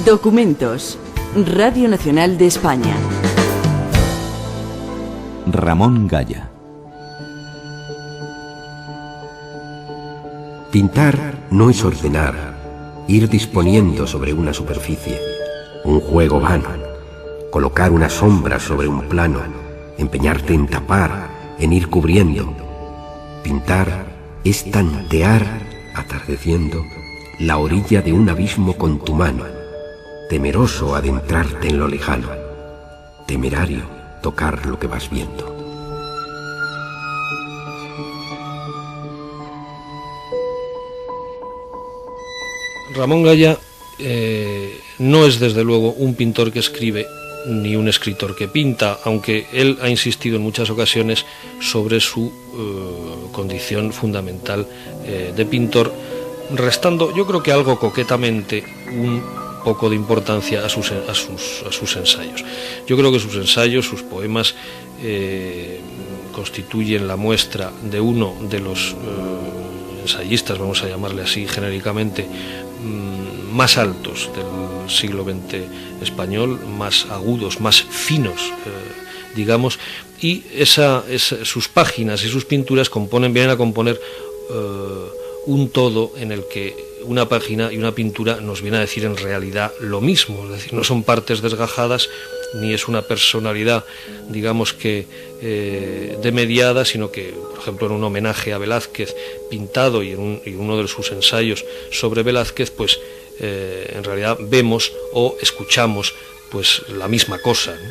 Documentos. Radio Nacional de España. Ramón Gaya. Pintar no es ordenar, ir disponiendo sobre una superficie, un juego vano, colocar una sombra sobre un plano, empeñarte en tapar, en ir cubriendo. Pintar es tantear, atardeciendo, la orilla de un abismo con tu mano, temeroso adentrarte en lo lejano, temerario tocar lo que vas viendo. Ramón Gaya no es desde luego un pintor que escribe ni un escritor que pinta, aunque él ha insistido en muchas ocasiones sobre su condición fundamental de pintor, restando, yo creo que algo coquetamente, un poco de importancia a sus ensayos. Yo creo que sus ensayos, sus poemas, constituyen la muestra de uno de los ensayistas, vamos a llamarle así genéricamente, más altos del siglo XX español, más agudos, más finos, digamos, y sus páginas y sus pinturas vienen a componer un todo en el que una página y una pintura nos viene a decir en realidad lo mismo, es decir, no son partes desgajadas, ni es una personalidad, digamos que demediada, sino que, por ejemplo, en un homenaje a Velázquez pintado y en uno de sus ensayos sobre Velázquez, pues en realidad vemos o escuchamos pues la misma cosa, ¿no?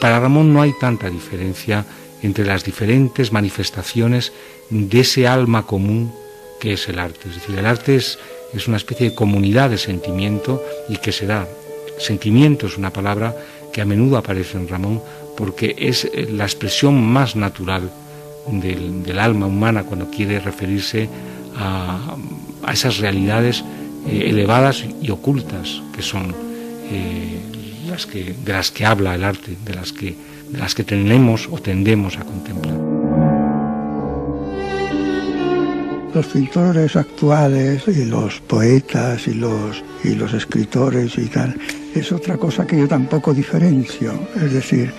Para Ramón no hay tanta diferencia entre las diferentes manifestaciones de ese alma común que es el arte. Es decir, el arte es una especie de comunidad de sentimiento y que se da. Sentimiento es una palabra que a menudo aparece en Ramón porque es la expresión más natural del alma humana cuando quiere referirse a esas realidades elevadas y ocultas que son de las que habla el arte, de las que tenemos o tendemos a contemplar. Los pintores actuales y los poetas y los escritores y tal, es otra cosa que yo tampoco diferencio. Es decir,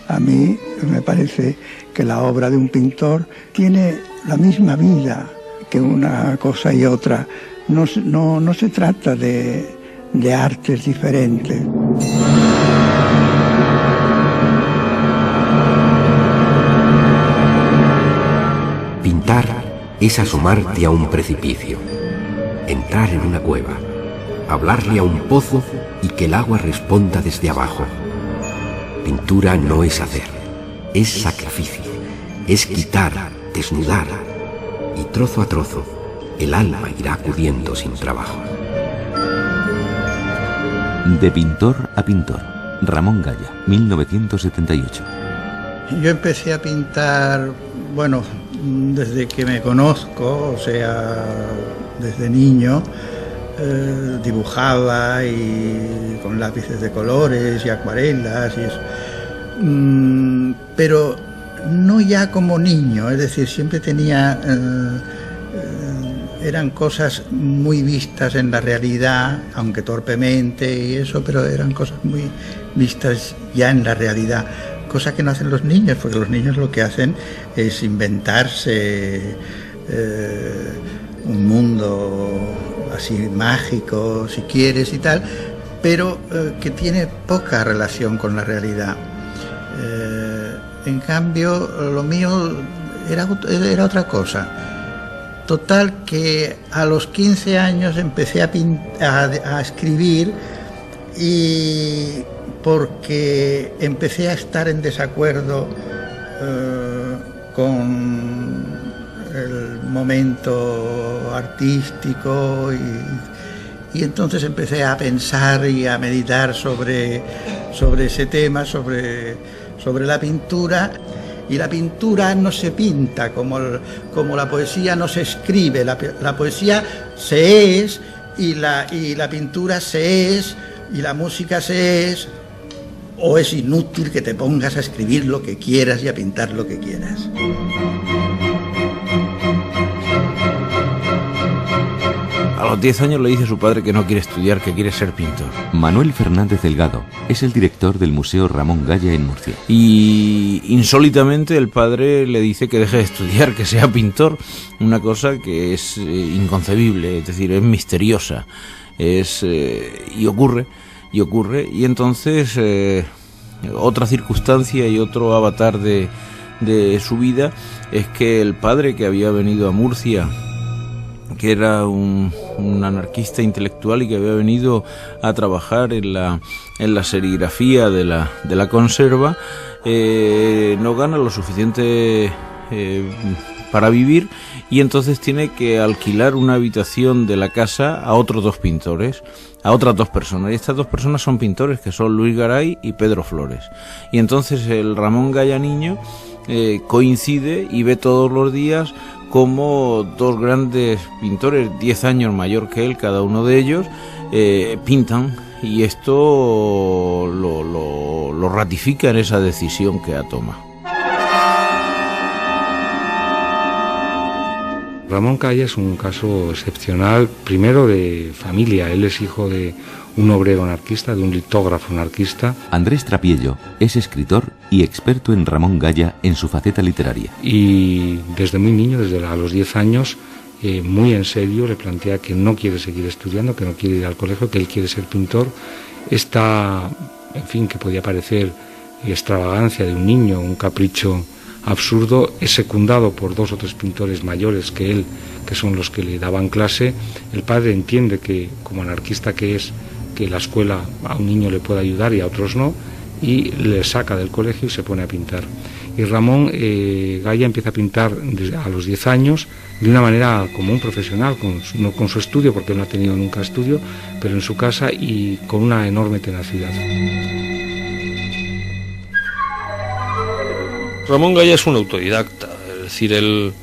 a mí me parece que la obra de un pintor tiene la misma vida que una cosa y otra. No se trata de artes diferentes. Pintar es asomarte a un precipicio, entrar en una cueva, hablarle a un pozo y que el agua responda desde abajo. Pintura no es hacer, es sacrificio, es quitar, desnudar, y trozo a trozo el alma irá acudiendo sin trabajo. De pintor a pintor. Ramón Gaya, 1978. Yo empecé a pintar, bueno, desde que me conozco, o sea, desde niño, dibujaba y con lápices de colores y acuarelas y eso. Pero no ya como niño, es decir, siempre tenía... eran cosas muy vistas en la realidad, aunque torpemente y eso, pero eran cosas muy vistas ya en la realidad. Cosa que no hacen los niños, porque los niños lo que hacen es inventarse un mundo así mágico, si quieres y tal, pero que poca relación con la realidad. En cambio, lo mío era otra cosa. Total, que a los 15 años empecé a escribir, y porque empecé a estar en desacuerdo con el momento artístico y entonces empecé a pensar y a meditar sobre ese tema, sobre la pintura. Y la pintura no se pinta como la poesía no se escribe. La poesía se es, y la pintura se es, y la música se es, o es inútil que te pongas a escribir lo que quieras y a pintar lo que quieras. los 10 años le dice a su padre que no quiere estudiar, que quiere ser pintor. Manuel Fernández Delgado es el director del Museo Ramón Gaya en Murcia. Y insólitamente el padre le dice que deje de estudiar, que sea pintor, una cosa que es inconcebible, es decir, es misteriosa, y ocurre, y entonces otra circunstancia y otro avatar de su vida es que el padre, que había venido a Murcia, que era un anarquista intelectual y que había venido a trabajar en la serigrafía de la conserva, no gana lo suficiente para vivir, y entonces tiene que alquilar una habitación de la casa a otros 2 pintores, a otras 2 personas, y estas 2 personas son pintores, que son Luis Garay y Pedro Flores. Y entonces el Ramón Gaya niño coincide y ve todos los días como 2 grandes pintores, 10 años mayor que él cada uno de ellos, pintan, y esto lo ratifica en esa decisión que toma. Ramón Gaya es un caso excepcional, primero de familia. Él es hijo de un obrero anarquista, de un litógrafo anarquista. Andrés Trapiello es escritor y experto en Ramón Gaya en su faceta literaria. Y desde muy niño, a los 10 años, muy en serio, le plantea que no quiere seguir estudiando, que no quiere ir al colegio, que él quiere ser pintor. Esta, en fin, que podía parecer extravagancia de un niño, un capricho absurdo, es secundado por 2 o 3 pintores mayores que él, que son los que le daban clase. El padre entiende que, como anarquista que es, que la escuela a un niño le puede ayudar y a otros no, y le saca del colegio y se pone a pintar. Y Ramón Gaya empieza a pintar a los 10 años de una manera como un profesional, no con su estudio, porque él no ha tenido nunca estudio, pero en su casa, y con una enorme tenacidad. Ramón Gaya es un autodidacta, es decir, él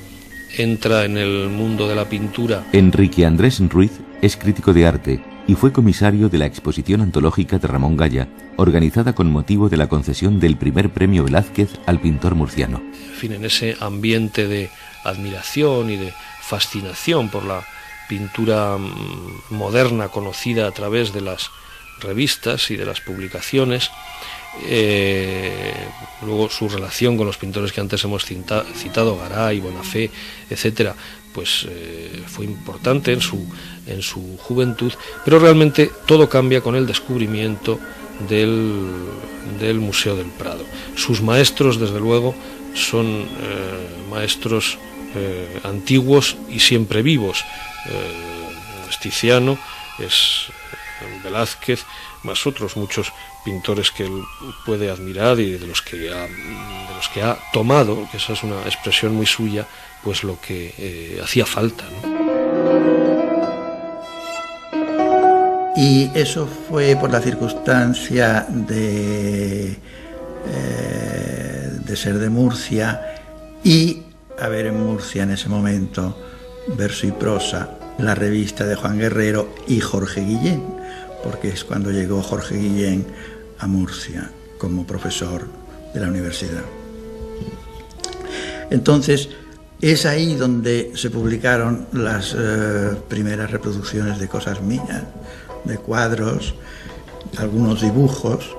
entra en el mundo de la pintura. Enrique Andrés Ruiz es crítico de arte y fue comisario de la exposición antológica de Ramón Gaya, organizada con motivo de la concesión del primer premio Velázquez al pintor murciano. En fin, en ese ambiente de admiración y de fascinación por la pintura moderna conocida a través de las revistas y de las publicaciones, luego su relación con los pintores que antes hemos citado, Garay, Bonafé, etcétera, pues fue importante en su juventud, pero realmente todo cambia con el descubrimiento del Museo del Prado. Sus maestros, desde luego, son maestros antiguos y siempre vivos. Es Tiziano, es Velázquez, más otros muchos pintores que él puede admirar y de los que ha tomado, que esa es una expresión muy suya, pues lo que hacía falta, ¿no? Y eso fue por la circunstancia de ser de Murcia y haber en Murcia en ese momento Verso y Prosa, la revista de Juan Guerrero y Jorge Guillén, porque es cuando llegó Jorge Guillén a Murcia como profesor de la universidad. Entonces, es ahí donde se publicaron las primeras reproducciones de cosas mías, de cuadros, algunos dibujos,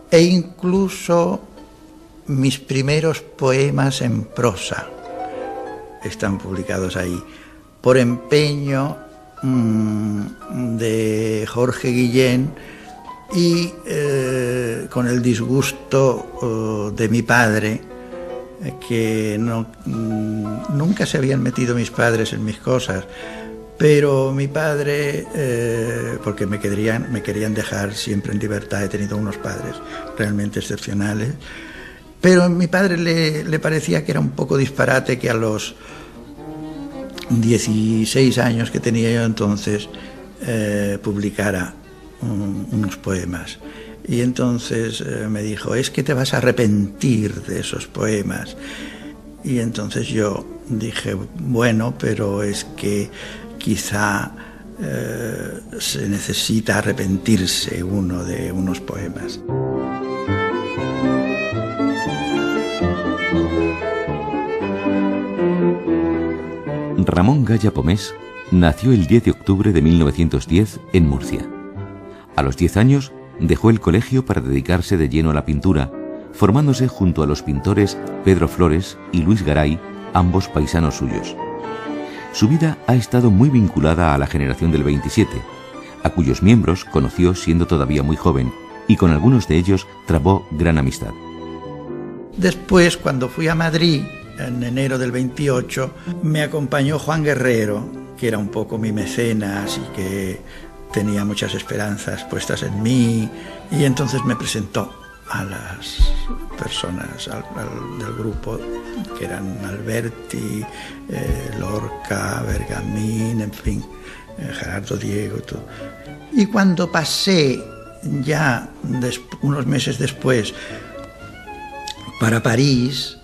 e incluso mis primeros poemas en prosa están publicados ahí, por empeño de Jorge Guillén y con el disgusto de mi padre, que nunca se habían metido mis padres en mis cosas, pero mi padre, porque me querían dejar siempre en libertad, he tenido unos padres realmente excepcionales, pero a mi padre le parecía que era un poco disparate que a los 16 años que tenía yo entonces publicara unos poemas. Y entonces me dijo, es que te vas a arrepentir de esos poemas. Y entonces yo dije, bueno, pero es que quizá se necesita arrepentirse uno de unos poemas. Ramón Gaya Pomés nació el 10 de octubre de 1910 en Murcia. A los 10 años dejó el colegio para dedicarse de lleno a la pintura, formándose junto a los pintores Pedro Flores y Luis Garay, ambos paisanos suyos. Su vida ha estado muy vinculada a la generación del 27, a cuyos miembros conoció siendo todavía muy joven y con algunos de ellos trabó gran amistad. Después, cuando fui a Madrid, en enero del 28, me acompañó Juan Guerrero, que era un poco mi mecenas y que tenía muchas esperanzas puestas en mí, y entonces me presentó a las personas del grupo, que eran Alberti, Lorca, Bergamín, en fin, Gerardo Diego, todo. Y cuando pasé ya unos meses después para París,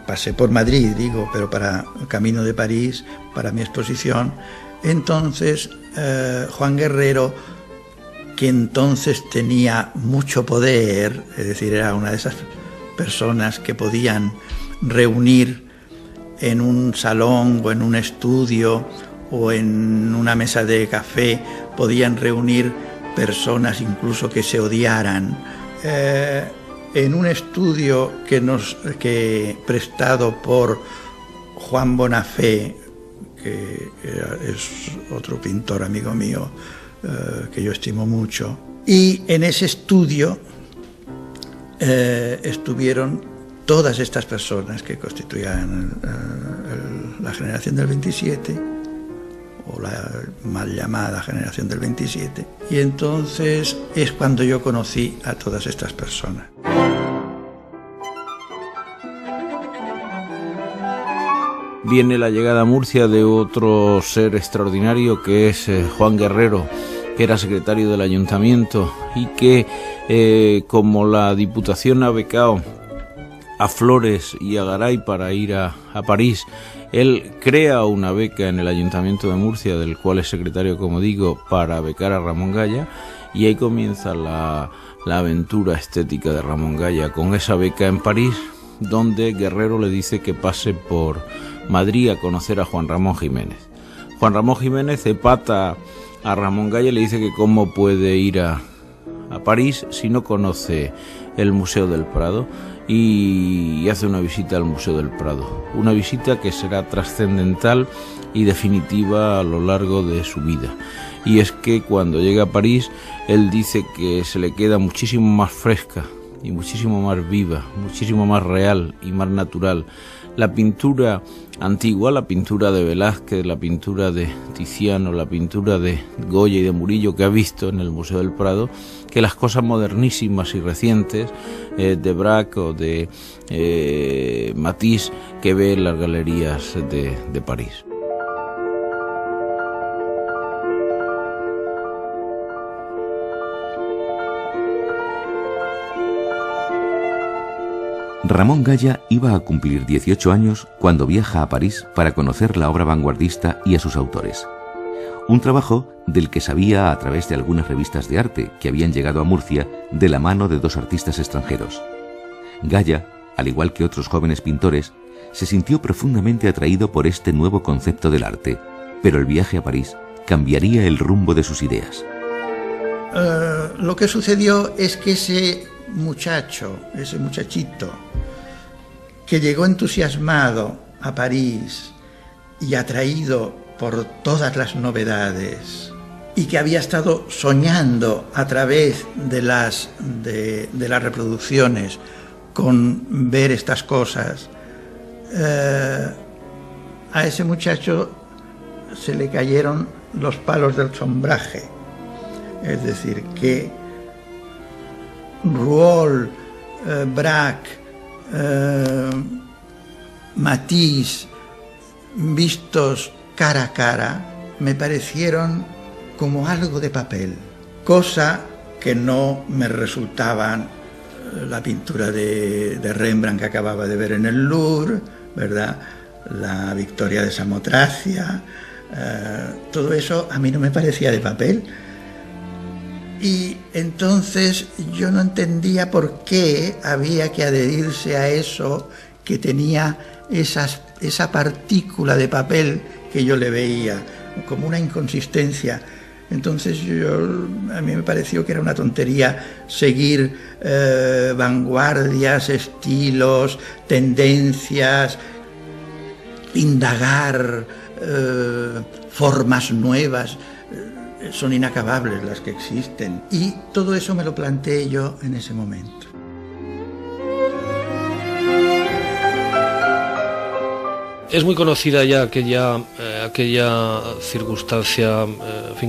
pasé por Madrid, digo, pero para camino de París, para mi exposición, entonces Juan Guerrero, que entonces tenía mucho poder, es decir, era una de esas personas que podían reunir en un salón o en un estudio o en una mesa de café, podían reunir personas incluso que se odiaran. En un estudio que prestado por Juan Bonafé, que es otro pintor amigo mío, que yo estimo mucho, y en ese estudio estuvieron todas estas personas que constituían la generación del 27, o la mal llamada generación del 27, y entonces es cuando yo conocí a todas estas personas. Viene la llegada a Murcia de otro ser extraordinario, que es Juan Guerrero, que era secretario del ayuntamiento y que, como la Diputación ha becado a Flores y a Garay para ir a París, él crea una beca en el Ayuntamiento de Murcia, del cual es secretario, como digo, para becar a Ramón Gaya, y ahí comienza la aventura estética de Ramón Gaya, con esa beca en París, donde Guerrero le dice que pase por Madrid a conocer a Juan Ramón Jiménez. Juan Ramón Jiménez epata a Ramón Gaya y le dice que cómo puede ir a París si no conoce el Museo del Prado, y hace una visita al Museo del Prado, una visita que será trascendental y definitiva a lo largo de su vida. Y es que cuando llega a París, él dice que se le queda muchísimo más fresca y muchísimo más viva, muchísimo más real y más natural la pintura antigua, la pintura de Velázquez, la pintura de Tiziano, la pintura de Goya y de Murillo que ha visto en el Museo del Prado, que las cosas modernísimas y recientes de Braque o de Matisse que ve en las galerías de París. Ramón Gaya iba a cumplir 18 años cuando viaja a París para conocer la obra vanguardista y a sus autores. Un trabajo del que sabía a través de algunas revistas de arte que habían llegado a Murcia de la mano de dos artistas extranjeros. Gaya, al igual que otros jóvenes pintores, se sintió profundamente atraído por este nuevo concepto del arte, pero el viaje a París cambiaría el rumbo de sus ideas. Lo que sucedió es que ese muchachito, que llegó entusiasmado a París y atraído por todas las novedades, y que había estado soñando a través de las reproducciones con ver estas cosas, a ese muchacho se le cayeron los palos del sombraje. Es decir, que Rouault, Braque, Matisse, vistos cara a cara, me parecieron como algo de papel, cosa que no me resultaban la pintura de Rembrandt que acababa de ver en el Louvre, ¿verdad? La Victoria de Samotracia, todo eso a mí no me parecía de papel. Y entonces yo no entendía por qué había que adherirse a eso que tenía esas esa partícula de papel que yo le veía, como una inconsistencia. Entonces a mí me pareció que era una tontería seguir vanguardias, estilos, tendencias, indagar formas nuevas. Son inacabables las que existen. Y todo eso me lo planteé yo en ese momento. Es muy conocida ya aquella circunstancia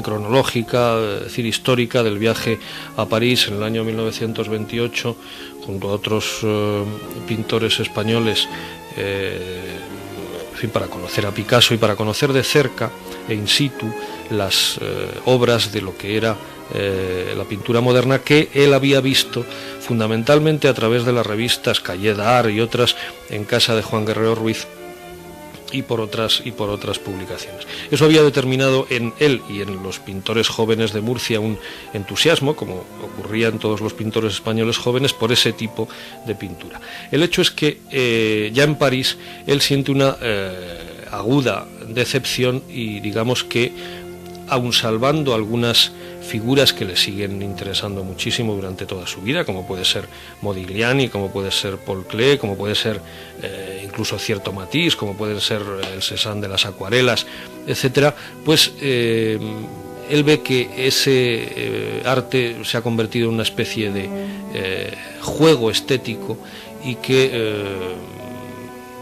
cronológica, histórica del viaje a París en el año 1928 junto a otros pintores españoles, para conocer a Picasso y para conocer de cerca e in situ las obras de lo que era la pintura moderna que él había visto fundamentalmente a través de las revistas Cahiers d'Art y otras en casa de Juan Guerrero Ruiz y por otras publicaciones. Eso había determinado en él y en los pintores jóvenes de Murcia un entusiasmo, como ocurría en todos los pintores españoles jóvenes, por ese tipo de pintura. El hecho es que ya en París él siente una aguda decepción y digamos que, aun salvando algunas figuras que le siguen interesando muchísimo durante toda su vida, como puede ser Modigliani, como puede ser Paul Klee, como puede ser incluso cierto Matisse, como puede ser el Cézanne de las acuarelas, etcétera, pues él ve que ese arte se ha convertido en una especie de juego estético y que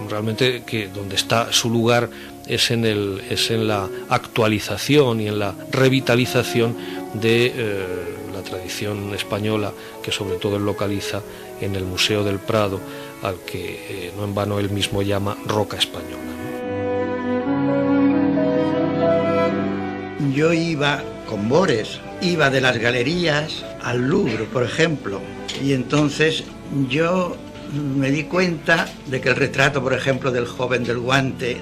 realmente que donde está su lugar es en la actualización y en la revitalización de la tradición española, que sobre todo él localiza en el Museo del Prado, al que no en vano él mismo llama Roca Española. Yo iba con Bores, iba de las galerías al Louvre, por ejemplo, y entonces yo me di cuenta de que el retrato, por ejemplo, del joven del guante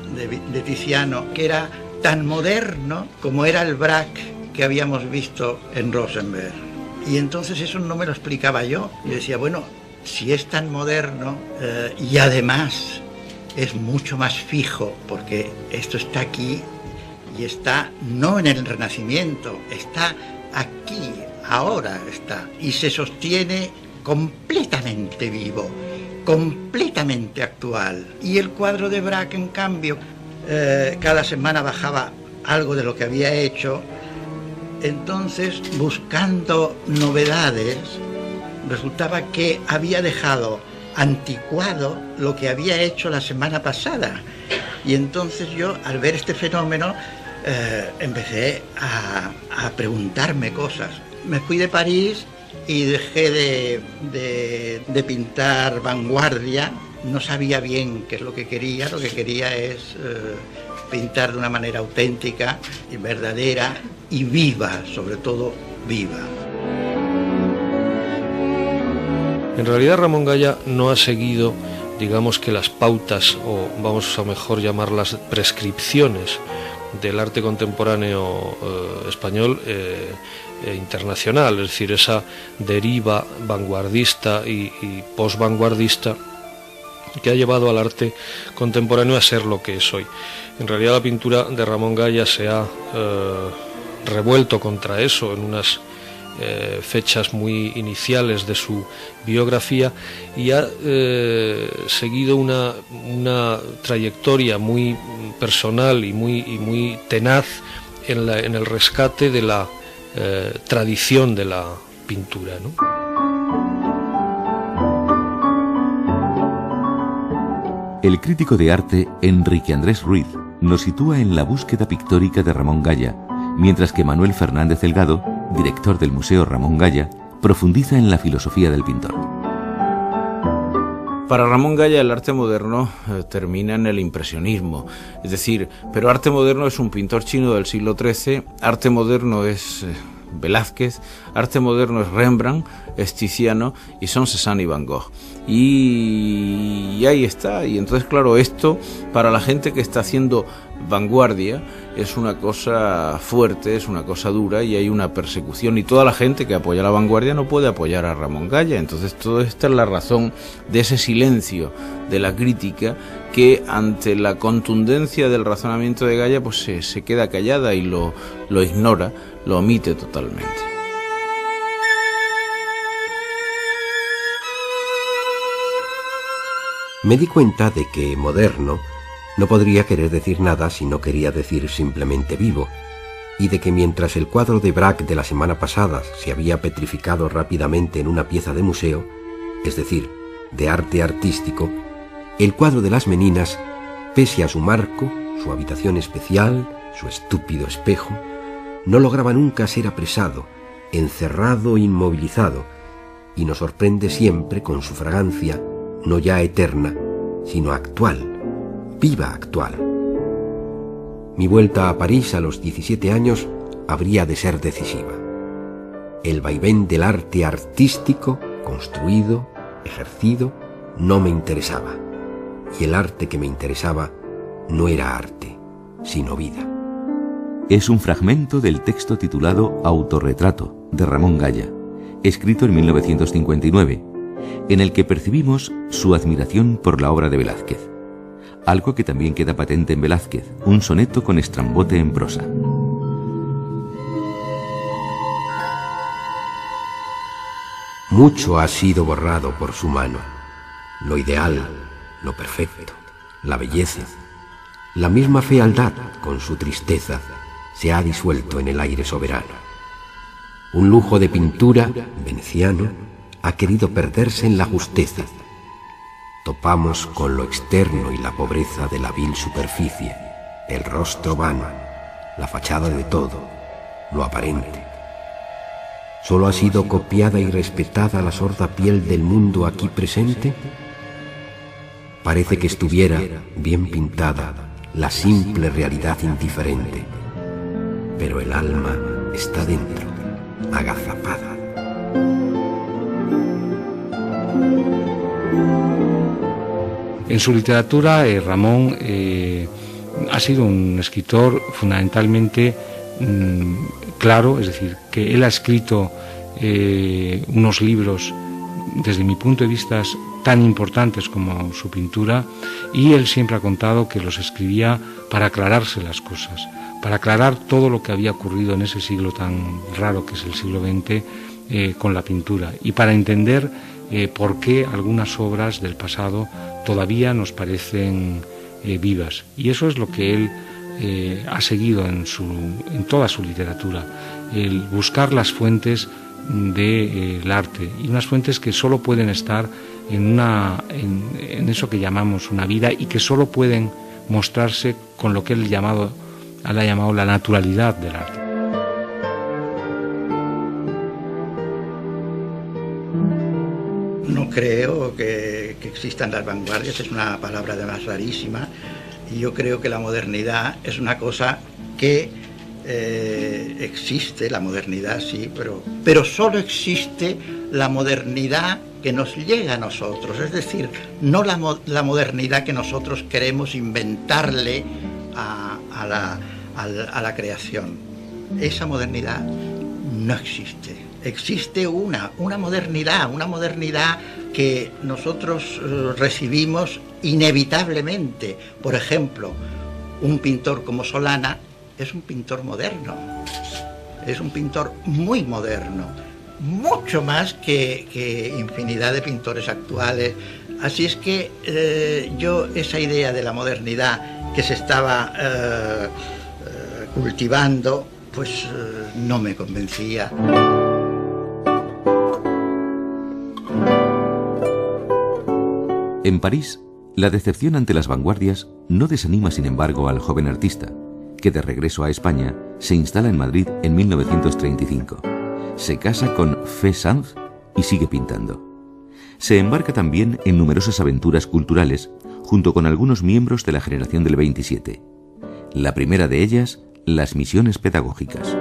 de Tiziano, que era tan moderno como era el Braque que habíamos visto en Rosenberg. Y entonces eso no me lo explicaba yo. Yo decía, bueno, si es tan moderno y además es mucho más fijo, porque esto está aquí y está no en el Renacimiento, está aquí, ahora está, y se sostiene completamente vivo, completamente actual. Y el cuadro de Braque, en cambio, cada semana bajaba algo de lo que había hecho. Entonces, buscando novedades, resultaba que había dejado anticuado lo que había hecho la semana pasada. Y entonces yo, al ver este fenómeno, empecé a preguntarme cosas. Me fui de París y dejé de pintar vanguardia. No sabía bien qué es lo que quería. Lo que quería es pintar de una manera auténtica y verdadera y viva, sobre todo viva. En realidad Ramón Gaya no ha seguido, digamos que las pautas, o vamos a mejor llamarlas prescripciones, del arte contemporáneo español internacional, es decir, esa deriva vanguardista y posvanguardista que ha llevado al arte contemporáneo a ser lo que es hoy. En realidad la pintura de Ramón Gaya se ha revuelto contra eso en unas fechas muy iniciales de su biografía y ha seguido una trayectoria muy personal y muy tenaz en el rescate de la tradición de la pintura, ¿no? El crítico de arte Enrique Andrés Ruiz nos sitúa en la búsqueda pictórica de Ramón Gaya, mientras que Manuel Fernández Delgado, director del Museo Ramón Gaya, profundiza en la filosofía del pintor. Para Ramón Gaya el arte moderno termina en el impresionismo, es decir, pero arte moderno es un pintor chino del siglo XIII, arte moderno es Velázquez, arte moderno es Rembrandt, es Tiziano y son Cézanne y Van Gogh. Y ahí está, y entonces claro, esto para la gente que está haciendo vanguardia es una cosa fuerte, es una cosa dura y hay una persecución, y toda la gente que apoya la vanguardia no puede apoyar a Ramón Gaya. Entonces toda esta es la razón de ese silencio de la crítica que ante la contundencia del razonamiento de Gaia pues se queda callada y lo ignora, lo omite totalmente. Me di cuenta de que moderno no podría querer decir nada si no quería decir simplemente vivo, y de que mientras el cuadro de Braque de la semana pasada se había petrificado rápidamente en una pieza de museo, es decir, de arte artístico, el cuadro de las Meninas, pese a su marco, su habitación especial, su estúpido espejo, no lograba nunca ser apresado, encerrado, inmovilizado, y nos sorprende siempre con su fragancia, no ya eterna, sino actual, viva actual. Mi vuelta a París a los 17 años habría de ser decisiva. El vaivén del arte artístico, construido, ejercido, no me interesaba. Y el arte que me interesaba no era arte, sino vida. Es un fragmento del texto titulado Autorretrato, de Ramón Gaya, escrito en 1959, en el que percibimos su admiración por la obra de Velázquez. Algo que también queda patente en Velázquez, un soneto con estrambote en prosa. Mucho ha sido borrado por su mano, lo ideal, lo perfecto, la belleza. La misma fealdad, con su tristeza, se ha disuelto en el aire soberano. Un lujo de pintura, veneciano, ha querido perderse en la justeza. Topamos con lo externo y la pobreza de la vil superficie, el rostro vano, la fachada de todo, lo aparente. ¿Solo ha sido copiada y respetada la sorda piel del mundo aquí presente? Parece que estuviera bien pintada la simple realidad indiferente, pero el alma está dentro, agazapada. En su literatura, Ramón ha sido un escritor fundamentalmente claro, es decir, que él ha escrito unos libros, desde mi punto de vista, tan importantes como su pintura, y él siempre ha contado que los escribía para aclararse las cosas, para aclarar todo lo que había ocurrido en ese siglo tan raro que es el siglo XX con la pintura, y para entender por qué algunas obras del pasado todavía nos parecen vivas. Y eso es lo que él ha seguido en toda su literatura, el buscar las fuentes del arte, y unas fuentes que solo pueden estar en eso que llamamos una vida, y que solo pueden mostrarse con lo que él ha llamado la naturalidad del arte. No creo que existan las vanguardias, es una palabra además rarísima, y yo creo que la modernidad es una cosa que existe, la modernidad sí, pero solo existe la modernidad que nos llega a nosotros, es decir, no la modernidad que nosotros queremos inventarle a la creación. Esa modernidad no existe. Existe una modernidad que nosotros recibimos inevitablemente. Por ejemplo, un pintor como Solana es un pintor moderno, es un pintor muy moderno, mucho más que infinidad de pintores actuales. Así es que yo esa idea de la modernidad que se estaba cultivando, pues no me convencía. En París, la decepción ante las vanguardias no desanima, sin embargo, al joven artista, que de regreso a España se instala en Madrid en 1935. Se casa con Fé Sanz y sigue pintando. Se embarca también en numerosas aventuras culturales junto con algunos miembros de la generación del 27. La primera de ellas, las misiones pedagógicas.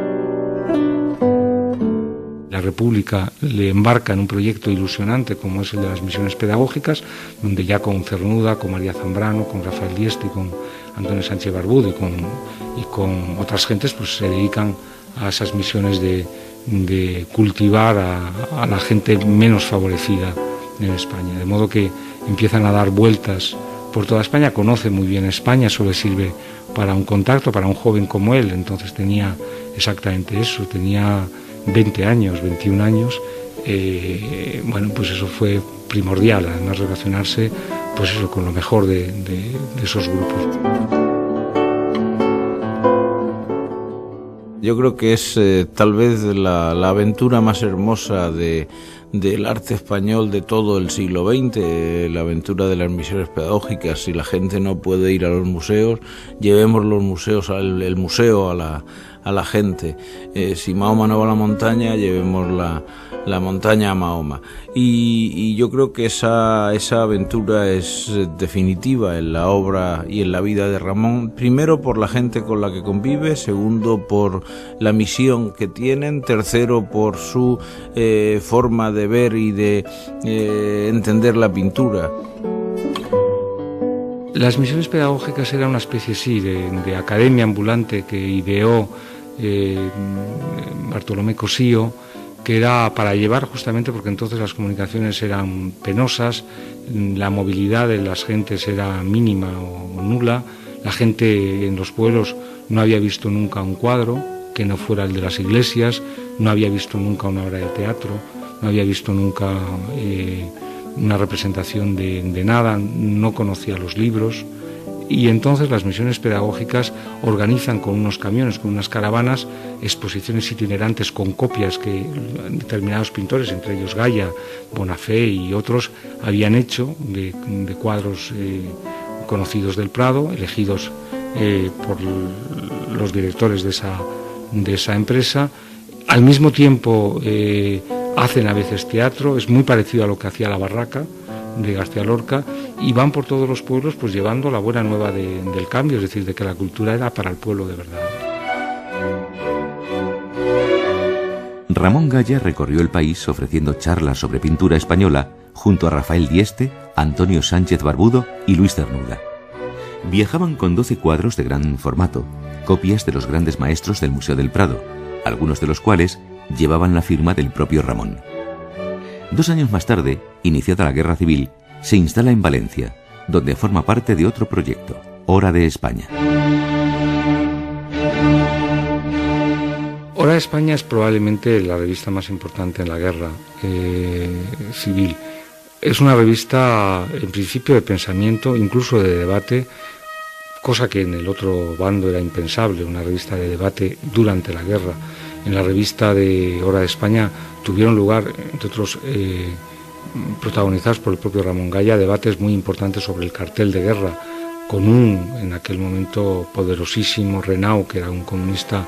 La República le embarca en un proyecto ilusionante como es el de las misiones pedagógicas, donde ya con Cernuda, con María Zambrano, con Rafael Dieste y con Antonio Sánchez Barbudo y con otras gentes, pues se dedican a esas misiones de cultivar a la gente menos favorecida en España. De modo que empiezan a dar vueltas por toda España, conoce muy bien España, eso le sirve para un contacto, para un joven como él. Entonces tenía exactamente eso, tenía 20 años, 21 años, bueno, pues eso fue primordial, además relacionarse pues eso, con lo mejor de esos grupos. Yo creo que es tal vez la aventura más hermosa del arte español de todo el siglo XX, la aventura de las misiones pedagógicas. Si la gente no puede ir a los museos, llevemos los museos, el museo a la gente. Si Mahoma no va a la montaña, llevemos la montaña a Mahoma. Y yo creo que esa aventura es definitiva en la obra y en la vida de Ramón, primero por la gente con la que convive, segundo por la misión que tienen, tercero por su forma de ver y de entender la pintura. Las misiones pedagógicas eran una especie, sí, de academia ambulante que ideó Bartolomé Cosío, que era para llevar justamente, porque entonces las comunicaciones eran penosas, la movilidad de las gentes era mínima o nula, la gente en los pueblos no había visto nunca un cuadro que no fuera el de las iglesias, no había visto nunca una obra de teatro, no había visto nunca una representación de nada, no conocía los libros. Y entonces las misiones pedagógicas organizan con unos camiones, con unas caravanas, exposiciones itinerantes con copias que determinados pintores, entre ellos Goya, Bonafé y otros, habían hecho de cuadros conocidos del Prado, elegidos por los directores de esa empresa. Al mismo tiempo hacen a veces teatro, es muy parecido a lo que hacía La Barraca de García Lorca, y van por todos los pueblos pues llevando la buena nueva del cambio, es decir, de que la cultura era para el pueblo de verdad. Ramón Gaya recorrió el país ofreciendo charlas sobre pintura española junto a Rafael Dieste, Antonio Sánchez Barbudo y Luis Cernuda. Viajaban con 12 cuadros de gran formato, copias de los grandes maestros del Museo del Prado, algunos de los cuales llevaban la firma del propio Ramón. 2 años más tarde, iniciada la Guerra Civil, se instala en Valencia, donde forma parte de otro proyecto, Hora de España. Hora de España es probablemente la revista más importante en la Guerra Civil. Es una revista, en principio, de pensamiento, incluso de debate, cosa que en el otro bando era impensable, una revista de debate durante la guerra. En la revista de Hora de España tuvieron lugar, entre otros, protagonizados por el propio Ramón Gaya, debates muy importantes sobre el cartel de guerra, con en aquel momento, poderosísimo Renau, que era un comunista,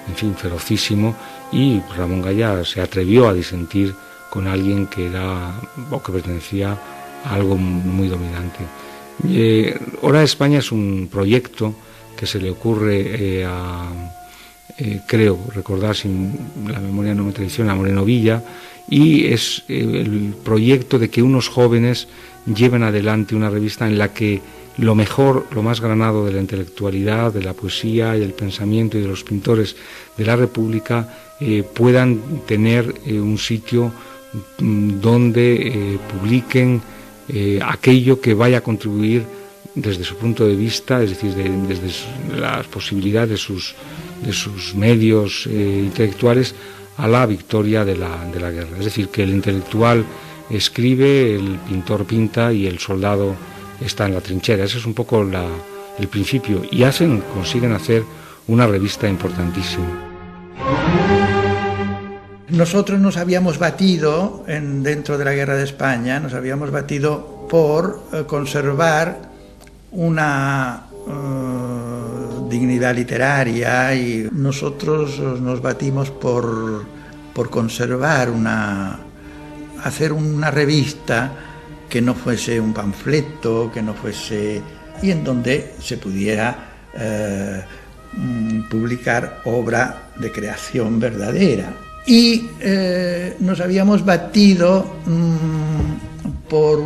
en fin, ferocísimo, y Ramón Gaya se atrevió a disentir con alguien que era, o que pertenecía a algo muy dominante. Hora de España es un proyecto que se le ocurre creo recordar, si la memoria no me traiciona, a Moreno Villa, y es el proyecto de que unos jóvenes lleven adelante una revista en la que lo mejor, lo más granado de la intelectualidad, de la poesía y del pensamiento y de los pintores de la República puedan tener un sitio donde publiquen aquello que vaya a contribuir desde su punto de vista, es decir, desde las posibilidades de sus medios intelectuales a la victoria de la guerra. Es decir, que el intelectual escribe, el pintor pinta y el soldado está en la trinchera. Ese es un poco el principio, y consiguen hacer una revista importantísima. Nosotros nos habíamos batido dentro de la Guerra de España, nos habíamos batido por conservar una dignidad literaria, y nosotros nos batimos por conservar hacer una revista que no fuese un panfleto, que no fuese, y en donde se pudiera publicar obra de creación verdadera. Y nos habíamos batido por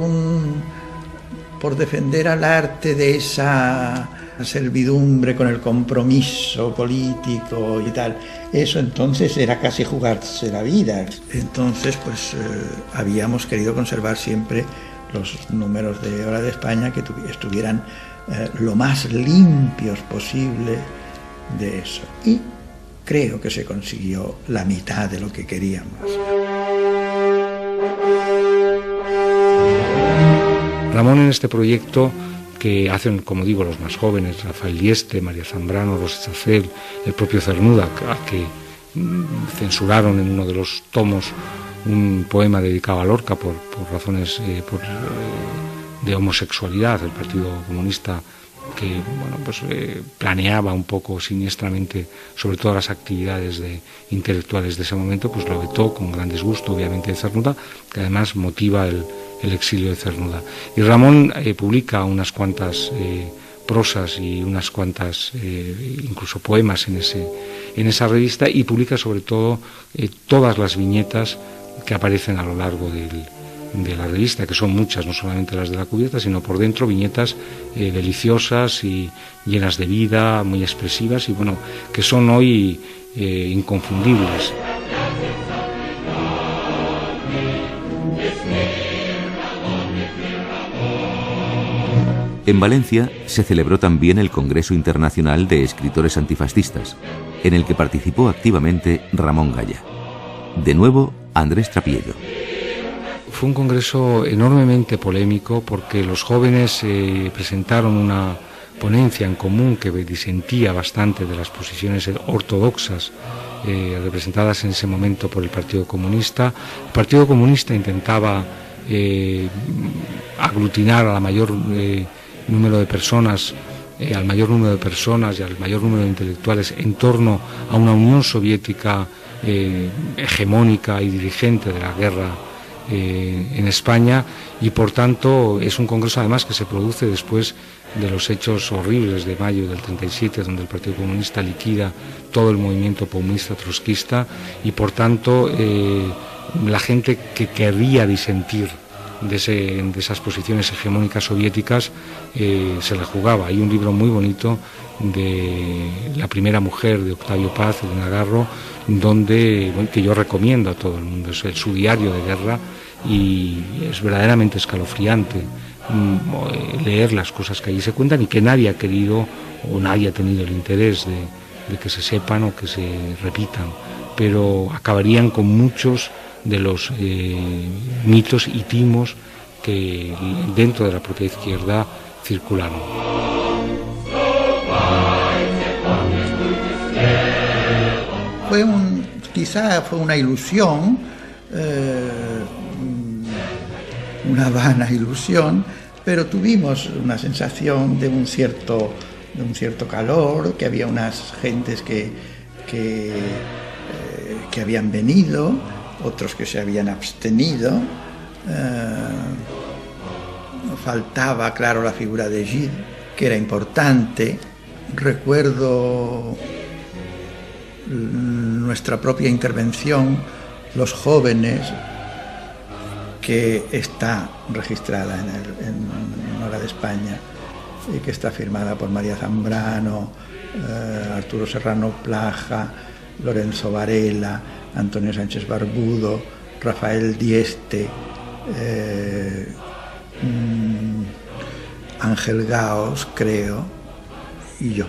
defender al arte de esa servidumbre con el compromiso político y tal. Eso entonces era casi jugarse la vida. Entonces pues habíamos querido conservar siempre los números de Hora de España que estuvieran lo más limpios posible de eso. Y creo que se consiguió la mitad de lo que queríamos. Ramón, en este proyecto que hacen, como digo, los más jóvenes, Rafael Dieste, María Zambrano, Rosa Chacel, el propio Cernuda, a que censuraron en uno de los tomos un poema dedicado a Lorca por razones de homosexualidad. El Partido Comunista, que bueno, pues, planeaba un poco siniestramente sobre todas las actividades intelectuales de ese momento, pues lo vetó con gran disgusto, obviamente, de Cernuda, que además motiva el exilio de Cernuda. Y Ramón publica unas cuantas prosas y unas cuantas incluso poemas en esa revista, y publica sobre todo todas las viñetas que aparecen a lo largo de la revista, que son muchas, no solamente las de la cubierta, sino por dentro viñetas deliciosas y llenas de vida, muy expresivas, y bueno, que son hoy inconfundibles. En Valencia se celebró también el Congreso Internacional de Escritores Antifascistas, en el que participó activamente Ramón Gaya. De nuevo, Andrés Trapiello. Fue un congreso enormemente polémico porque los jóvenes presentaron una ponencia en común que disentía bastante de las posiciones ortodoxas representadas en ese momento por el Partido Comunista. El Partido Comunista intentaba aglutinar a la mayor número de personas, al mayor número de personas y al mayor número de intelectuales en torno a una Unión Soviética hegemónica y dirigente de la guerra en España, y por tanto es un congreso además que se produce después de los hechos horribles de mayo del 37, donde el Partido Comunista liquida todo el movimiento comunista trotskista, y por tanto la gente que querría disentir de esas posiciones hegemónicas soviéticas se la jugaba. Hay un libro muy bonito de La primera mujer, de Octavio Paz, de Nagarro, donde, bueno, que yo recomiendo a todo el mundo, es su diario de guerra, y es verdaderamente escalofriante leer las cosas que allí se cuentan y que nadie ha querido o nadie ha tenido el interés de que se sepan o que se repitan, pero acabarían con muchos de los mitos y timos que dentro de la propia izquierda circularon. Quizá fue una ilusión, una vana ilusión, pero tuvimos una sensación de un cierto calor, que había unas gentes que habían venido, otros que se habían abstenido. Faltaba, claro, la figura de Gide, que era importante. Recuerdo nuestra propia intervención, los jóvenes, que está registrada en Hora de España y que está firmada por María Zambrano, Arturo Serrano Plaja, Lorenzo Varela, Antonio Sánchez Barbudo, Rafael Dieste, Ángel Gaos, creo, y yo.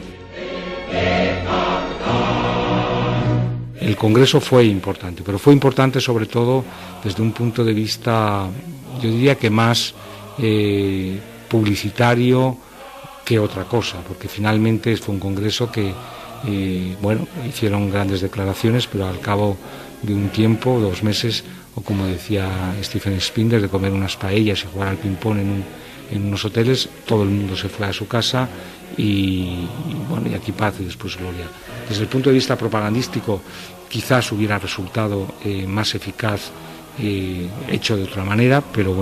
El Congreso fue importante, pero fue importante sobre todo desde un punto de vista, yo diría que más publicitario que otra cosa, porque finalmente fue un Congreso que, hicieron grandes declaraciones, pero al cabo de un tiempo, 2 meses, o como decía Stephen Spindler, de comer unas paellas y jugar al ping-pong en unos hoteles, todo el mundo se fue a su casa y aquí paz y después gloria. Desde el punto de vista propagandístico, quizás hubiera resultado más eficaz hecho de otra manera, pero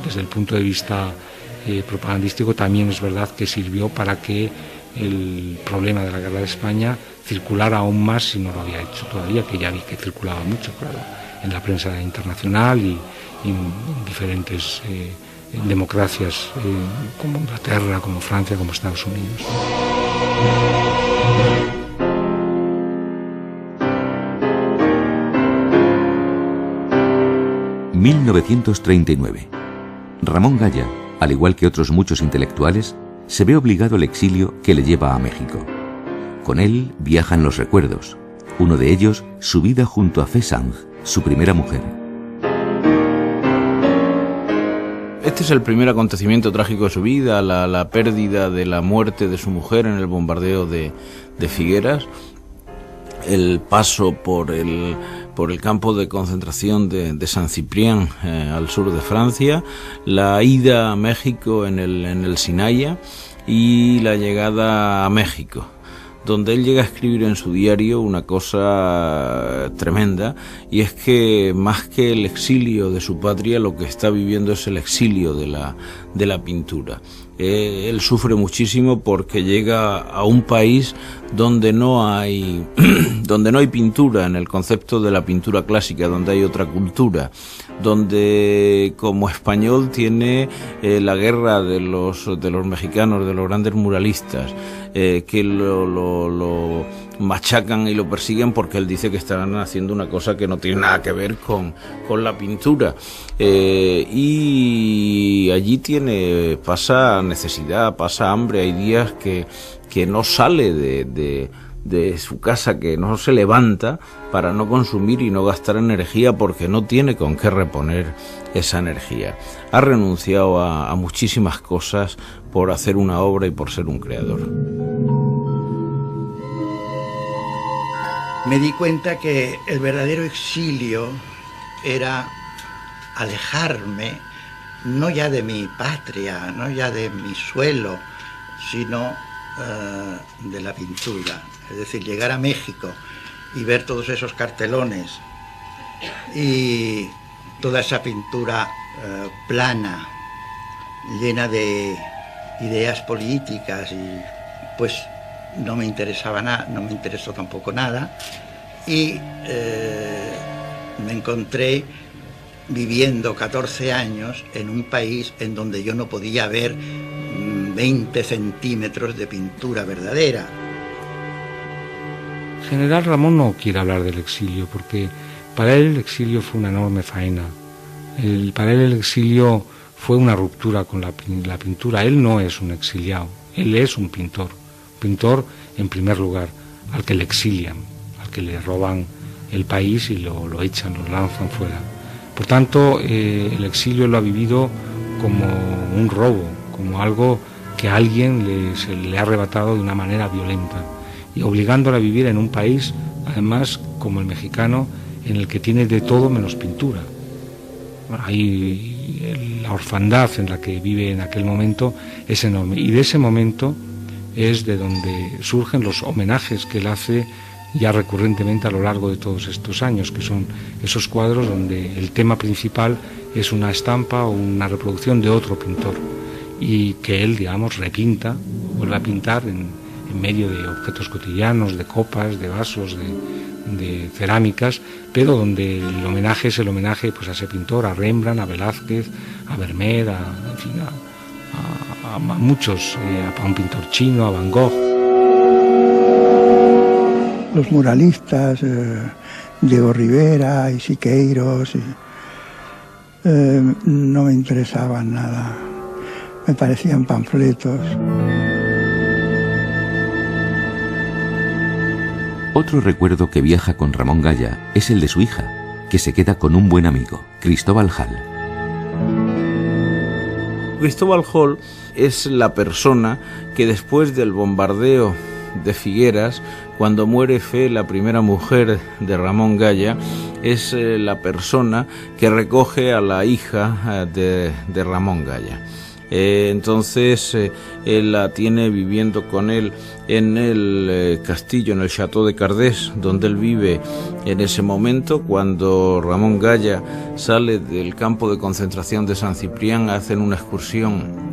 desde el punto de vista propagandístico también es verdad que sirvió para que el problema de la guerra de España circulara aún más, si no lo había hecho todavía, que ya vi que circulaba mucho, claro, en la prensa internacional y en diferentes democracias como Inglaterra, como Francia, como Estados Unidos. 1939. Ramón Gaya, al igual que otros muchos intelectuales, se ve obligado al exilio que le lleva a México. Con él viajan los recuerdos, uno de ellos su vida junto a Fe Sang, su primera mujer. Este es el primer acontecimiento trágico de su vida, la pérdida de la muerte de su mujer en el bombardeo de Figueras, el paso por el campo de concentración de Saint-Cyprien al sur de Francia, la ida a México en el Sinaya y la llegada a México, donde él llega a escribir en su diario una cosa tremenda, y es que más que el exilio de su patria, lo que está viviendo es el exilio de la pintura. Él sufre muchísimo porque llega a un país donde no hay pintura en el concepto de la pintura clásica, donde hay otra cultura, donde como español tiene la guerra de los mexicanos, de los grandes muralistas, que lo machacan y lo persiguen porque él dice que están haciendo una cosa que no tiene nada que ver con la pintura, y allí pasa necesidad, pasa hambre, hay días que no sale de su casa, que no se levanta para no consumir y no gastar energía porque no tiene con qué reponer esa energía. Ha renunciado a muchísimas cosas por hacer una obra y por ser un creador. Me di cuenta que el verdadero exilio era alejarme, no ya de mi patria, no ya de mi suelo, sino de la pintura. Es decir, llegar a México y ver todos esos cartelones y toda esa pintura plana, llena de ideas políticas, y pues no me interesaba nada, no me interesó tampoco nada, y me encontré viviendo 14 años en un país en donde yo no podía ver 20 centímetros de pintura verdadera. General Ramón no quiere hablar del exilio, porque para él el exilio fue una enorme faena. Para él el exilio fue una ruptura con la pintura. Él no es un exiliado, él es un pintor. Pintor, en primer lugar, al que le exilian, al que le roban el país y lo echan, lo lanzan fuera. Por tanto, el exilio lo ha vivido como un robo, como algo que a alguien se le ha arrebatado de una manera violenta, y obligándole a vivir en un país, además, como el mexicano, en el que tiene de todo menos pintura. Ahí la orfandad en la que vive en aquel momento es enorme, y de ese momento es de donde surgen los homenajes que él hace ya recurrentemente a lo largo de todos estos años, que son esos cuadros donde el tema principal es una estampa o una reproducción de otro pintor, y que él, digamos, repinta, vuelve a pintar en medio de objetos cotidianos, de copas, de vasos, de cerámicas, pero donde el homenaje es el homenaje, pues, a ese pintor, a Rembrandt, a Velázquez, a Vermeer, en fin, a muchos, a un pintor chino, a Van Gogh. Los muralistas, Diego Rivera y Siqueiros, no me interesaban nada, me parecían panfletos. Otro recuerdo que viaja con Ramón Gaya es el de su hija, que se queda con un buen amigo, Cristóbal Hall. Cristóbal Hall es la persona que después del bombardeo de Figueras, cuando muere Fe, la primera mujer de Ramón Gaya, es la persona que recoge a la hija de Ramón Gaya. Entonces él la tiene viviendo con él en el castillo, en el Château de Cardés, donde él vive en ese momento. Cuando Ramón Gaya sale del campo de concentración de Saint-Cyprien, hacen una excursión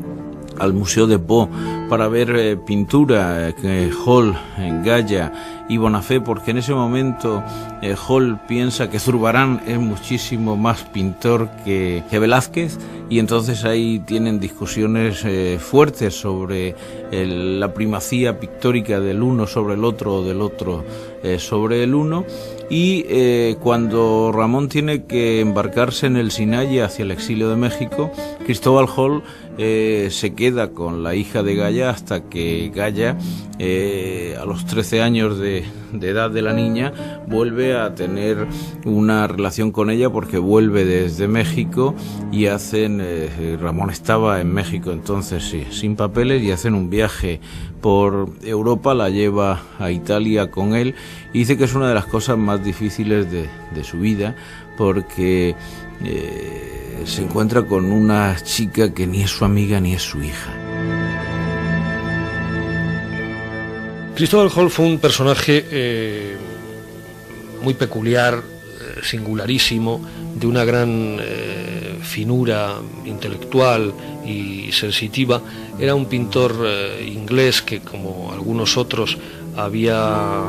al Museo de Pau para ver pintura, Hall, Gaya y Bonafé, porque en ese momento Hall piensa que Zurbarán es muchísimo más pintor que Velázquez, y entonces ahí tienen discusiones fuertes sobre la primacía pictórica del uno sobre el otro o del otro sobre el uno, y cuando Ramón tiene que embarcarse en el Sinaí hacia el exilio de México, Cristóbal Hall se queda con la hija de Gaya hasta que Gaya, a los 13 años de edad de la niña, vuelve a tener una relación con ella porque vuelve desde México y Ramón estaba en México entonces sí, sin papeles, y hacen un viaje por Europa, la lleva a Italia con él, y dice que es una de las cosas más difíciles de su vida porque se encuentra con una chica que ni es su amiga ni es su hija. Cristóbal Hall fue un personaje muy peculiar, singularísimo, de una gran finura intelectual y sensitiva. Era un pintor inglés que, como algunos otros, había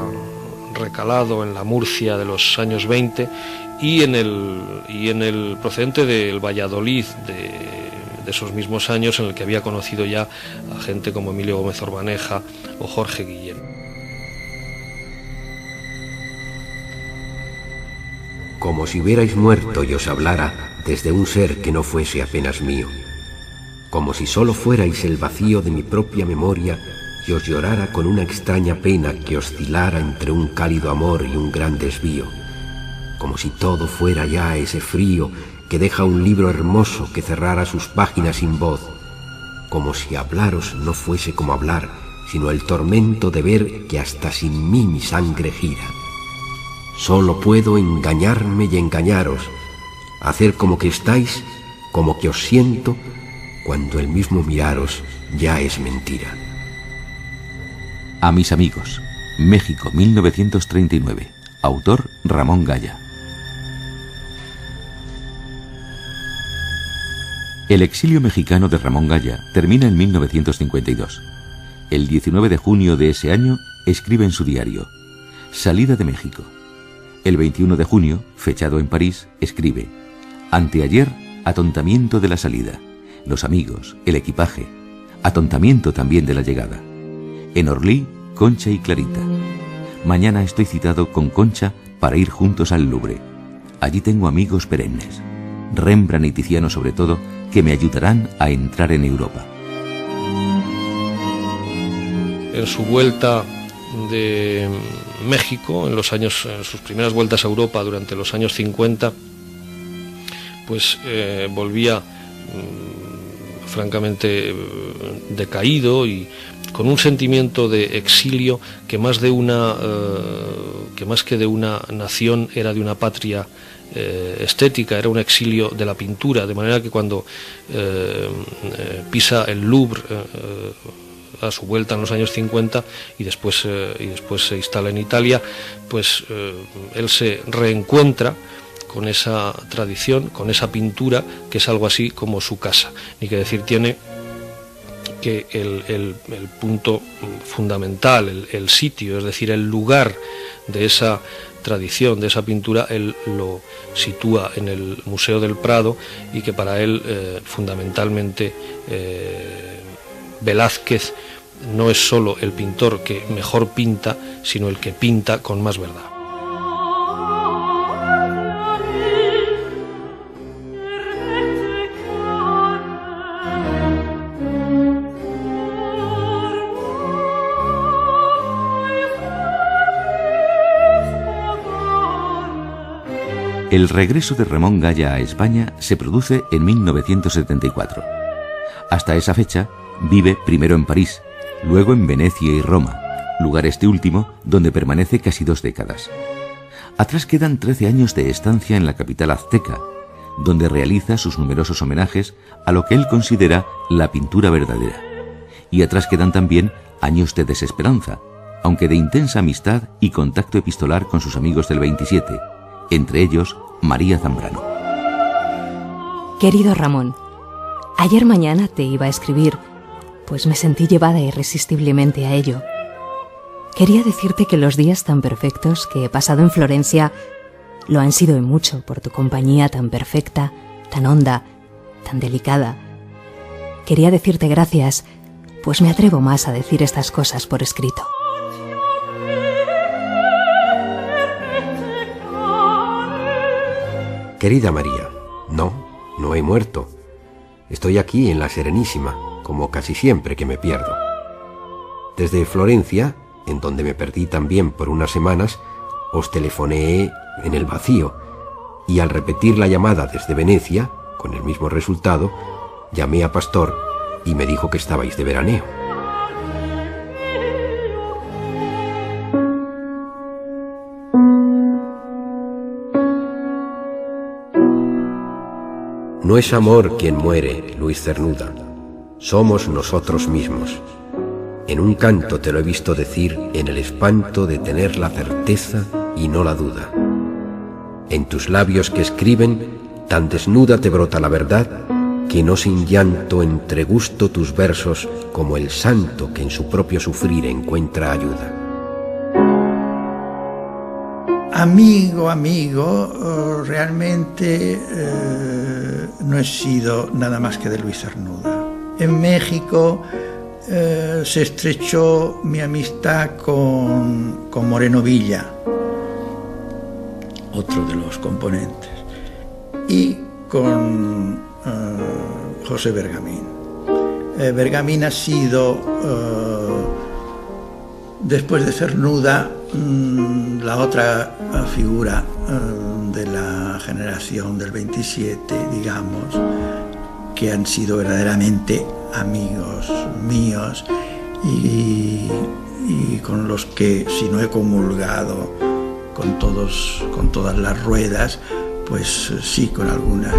recalado en la Murcia de los años 20 y en el procedente del Valladolid de esos mismos años, en el que había conocido ya a gente como Emilio Gómez Orbaneja o Jorge Guillén. Como si hubierais muerto y os hablara desde un ser que no fuese apenas mío, como si solo fuerais el vacío de mi propia memoria y os llorara con una extraña pena que oscilara entre un cálido amor y un gran desvío, como si todo fuera ya ese frío que deja un libro hermoso que cerrara sus páginas sin voz, como si hablaros no fuese como hablar, sino el tormento de ver que hasta sin mí mi sangre gira. Solo puedo engañarme y engañaros, hacer como que estáis, como que os siento, cuando el mismo miraros ya es mentira. A mis amigos, México 1939, autor Ramón Gaya. El exilio mexicano de Ramón Gaya termina en 1952. El 19 de junio de ese año escribe en su diario: Salida de México. El 21 de junio, fechado en París, escribe: Anteayer, atontamiento de la salida. Los amigos, el equipaje. Atontamiento también de la llegada. En Orly, Concha y Clarita. Mañana estoy citado con Concha para ir juntos al Louvre. Allí tengo amigos perennes, Rembrandt y Tiziano sobre todo, que me ayudarán a entrar en Europa. En su vuelta de México, en sus primeras vueltas a Europa durante los años 50, pues volvía francamente decaído y con un sentimiento de exilio que más que de una nación era de una patria estética, era un exilio de la pintura, de manera que cuando pisa el Louvre a su vuelta en los años 50 y después se instala en Italia, pues él se reencuentra con esa tradición, con esa pintura que es algo así como su casa. Ni que decir tiene que el punto fundamental, el sitio, es decir, el lugar de esa tradición, de esa pintura, él lo sitúa en el Museo del Prado, y que para él fundamentalmente Velázquez no es solo el pintor que mejor pinta, sino el que pinta con más verdad. El regreso de Ramón Gaya a España se produce en 1974. Hasta esa fecha vive primero en París, luego en Venecia y Roma, lugar este último donde permanece casi 2 décadas. Atrás quedan 13 años de estancia en la capital azteca, donde realiza sus numerosos homenajes a lo que él considera la pintura verdadera. Y atrás quedan también años de desesperanza, aunque de intensa amistad y contacto epistolar con sus amigos del 27, entre ellos María Zambrano. Querido Ramón, ayer mañana te iba a escribir, pues me sentí llevada irresistiblemente a ello. Quería decirte que los días tan perfectos que he pasado en Florencia lo han sido en mucho por tu compañía tan perfecta, tan honda, tan delicada. Quería decirte gracias, pues me atrevo más a decir estas cosas por escrito. Querida María, no he muerto. Estoy aquí en la Serenísima, como casi siempre que me pierdo. Desde Florencia, en donde me perdí también por unas semanas, os telefoneé en el vacío, y al repetir la llamada desde Venecia, con el mismo resultado, llamé a Pastor y me dijo que estabais de veraneo. No es amor quien muere, Luis Cernuda, somos nosotros mismos. En un canto te lo he visto decir en el espanto de tener la certeza y no la duda. En tus labios que escriben, tan desnuda te brota la verdad, que no sin llanto entregusto tus versos como el santo que en su propio sufrir encuentra ayuda. Amigo, realmente no he sido nada más que de Luis Cernuda. En México se estrechó mi amistad con Moreno Villa, otro de los componentes, y con José Bergamín. Bergamín ha sido, después de Cernuda, la otra figura de la generación del 27, digamos, que han sido verdaderamente amigos míos y con los que, si no he comulgado con todas las ruedas, pues sí, con algunas.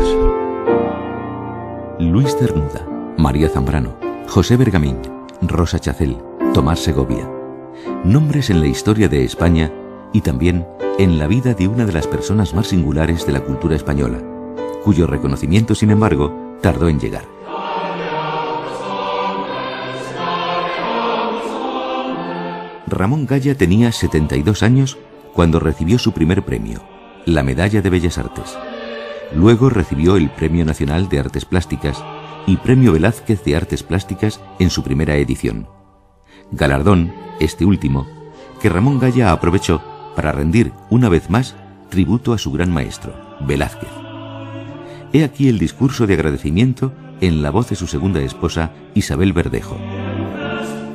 Luis Cernuda, María Zambrano, José Bergamín, Rosa Chacel, Tomás Segovia. Nombres en la historia de España y también en la vida de una de las personas más singulares de la cultura española, cuyo reconocimiento, sin embargo, tardó en llegar. Ramón Gaya tenía 72 años cuando recibió su primer premio, la Medalla de Bellas Artes. Luego recibió el Premio Nacional de Artes Plásticas y Premio Velázquez de Artes Plásticas en su primera edición. Galardón, este último, que Ramón Gaya aprovechó para rendir una vez más tributo a su gran maestro, Velázquez. He aquí el discurso de agradecimiento en la voz de su segunda esposa, Isabel Verdejo.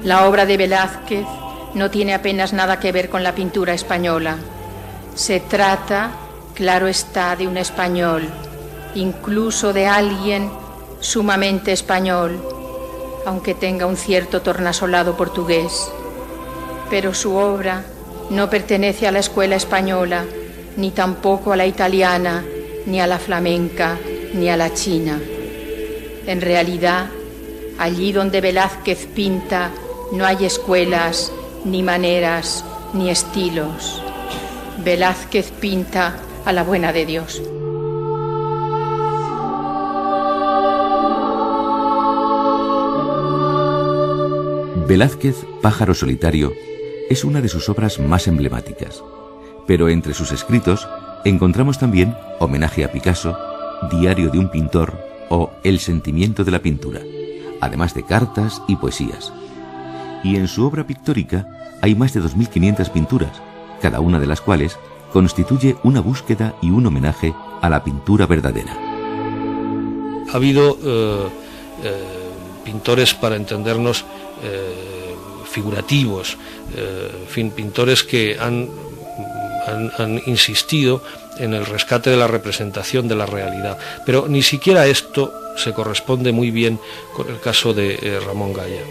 La obra de Velázquez no tiene apenas nada que ver con la pintura española. Se trata, claro está, de un español, incluso de alguien sumamente español, aunque tenga un cierto tornasolado portugués. Pero su obra no pertenece a la escuela española, ni tampoco a la italiana, ni a la flamenca, ni a la china. En realidad, allí donde Velázquez pinta, no hay escuelas, ni maneras, ni estilos. Velázquez pinta a la buena de Dios. Velázquez, Pájaro solitario, es una de sus obras más emblemáticas, pero entre sus escritos encontramos también Homenaje a Picasso, Diario de un pintor o El sentimiento de la pintura, además de cartas y poesías. Y en su obra pictórica hay más de 2.500 pinturas, cada una de las cuales constituye una búsqueda y un homenaje a la pintura verdadera. Ha habido pintores, para entendernos, figurativos, en fin, pintores que han insistido en el rescate de la representación de la realidad, pero ni siquiera esto se corresponde muy bien con el caso de Ramón Gaya.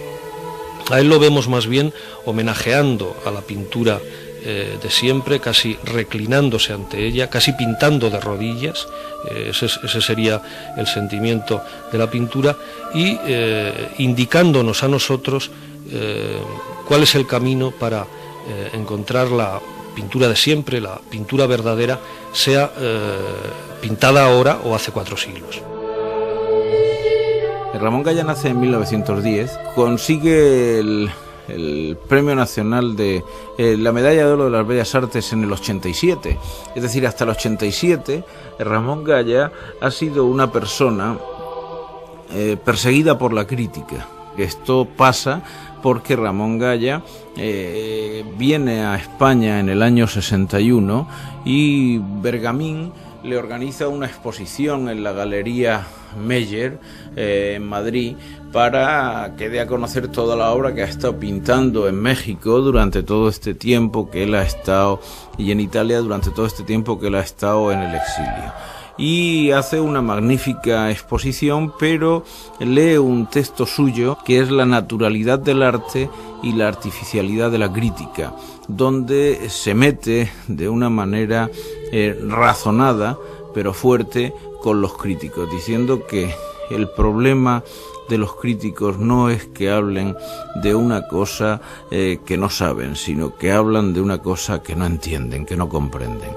A él lo vemos más bien homenajeando a la pintura de siempre, casi reclinándose ante ella, casi pintando de rodillas. Ese sería el sentimiento de la pintura, y indicándonos a nosotros cuál es el camino para encontrar la pintura de siempre, la pintura verdadera, sea pintada ahora o hace 4 siglos. Ramón Gaya nace en 1910, consigue el Premio Nacional de la Medalla de Oro de las Bellas Artes en el 87. Es decir, hasta el 87 Ramón Gaya ha sido una persona perseguida por la crítica. Esto pasa porque Ramón Gaya viene a España en el año 61 y Bergamín le organiza una exposición en la Galería Meyer en Madrid para que dé a conocer toda la obra que ha estado pintando en México durante todo este tiempo que él ha estado, y en Italia durante todo este tiempo que él ha estado en el exilio. Y hace una magnífica exposición, pero lee un texto suyo que es La naturalidad del arte y la artificialidad de la crítica, donde se mete de una manera razonada pero fuerte con los críticos, diciendo que el problema de los críticos no es que hablen de una cosa que no saben, sino que hablan de una cosa que no entienden, que no comprenden.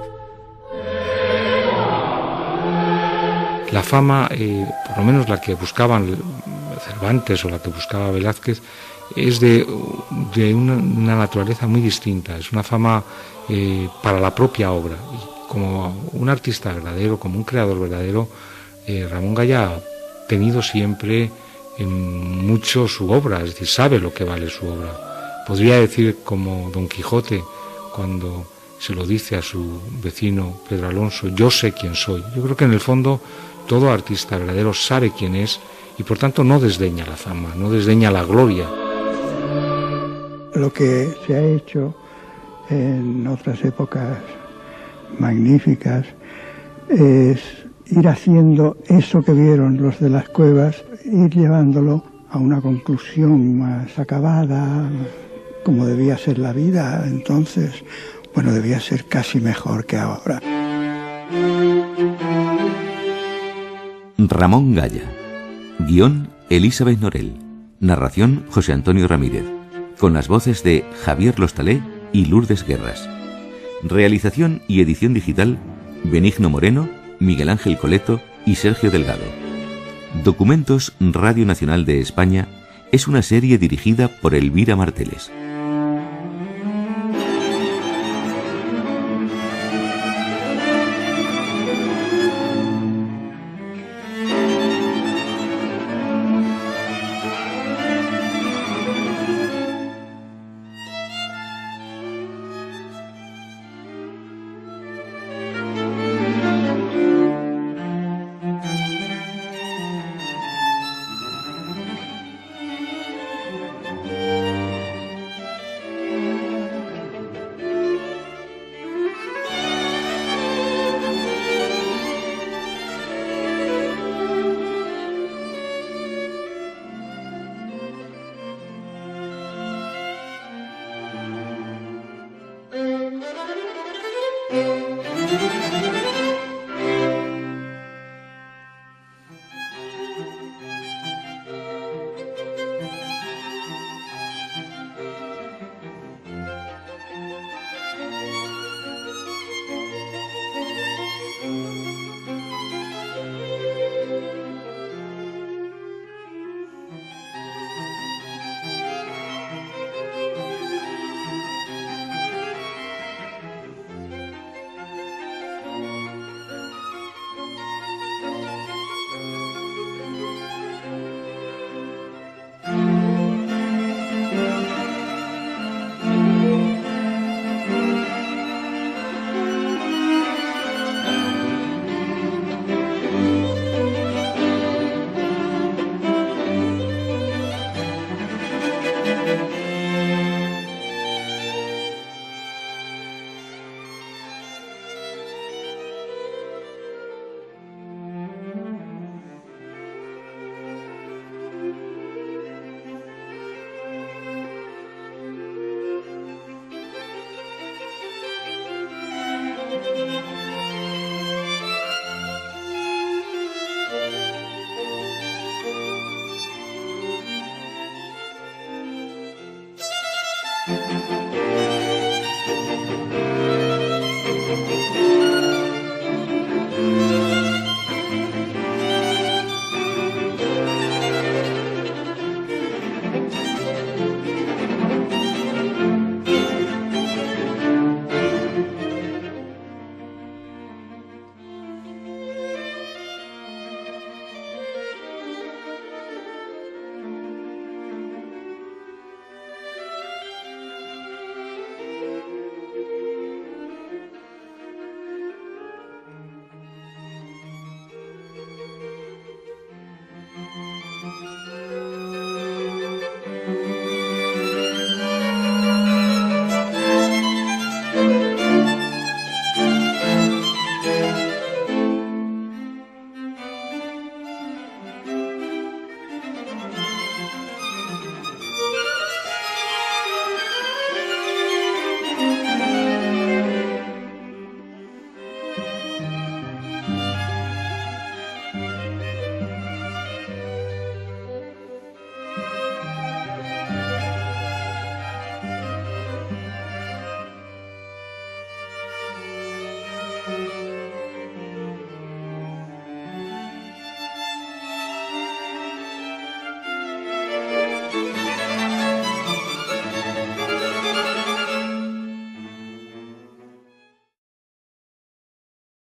La fama, por lo menos la que buscaban Cervantes o la que buscaba Velázquez, es de una naturaleza muy distinta. Es una fama para la propia obra. Y como un artista verdadero, como un creador verdadero, Ramón Gaya ha tenido siempre en mucho su obra, es decir, sabe lo que vale su obra. Podría decir como Don Quijote cuando se lo dice a su vecino Pedro Alonso: yo sé quién soy. Yo creo que en el fondo todo artista verdadero sabe quién es y por tanto no desdeña la fama, no desdeña la gloria. Lo que se ha hecho en otras épocas magníficas es ir haciendo eso que vieron los de las cuevas, ir llevándolo a una conclusión más acabada, como debía ser la vida entonces. Bueno, debía ser casi mejor que ahora. Ramón Gaya. Guión Elizabeth Norell. Narración José Antonio Ramírez. Con las voces de Javier Lostalé y Lourdes Guerras. Realización y edición digital Benigno Moreno, Miguel Ángel Coleto y Sergio Delgado. Documentos Radio Nacional de España es una serie dirigida por Elvira Marteles.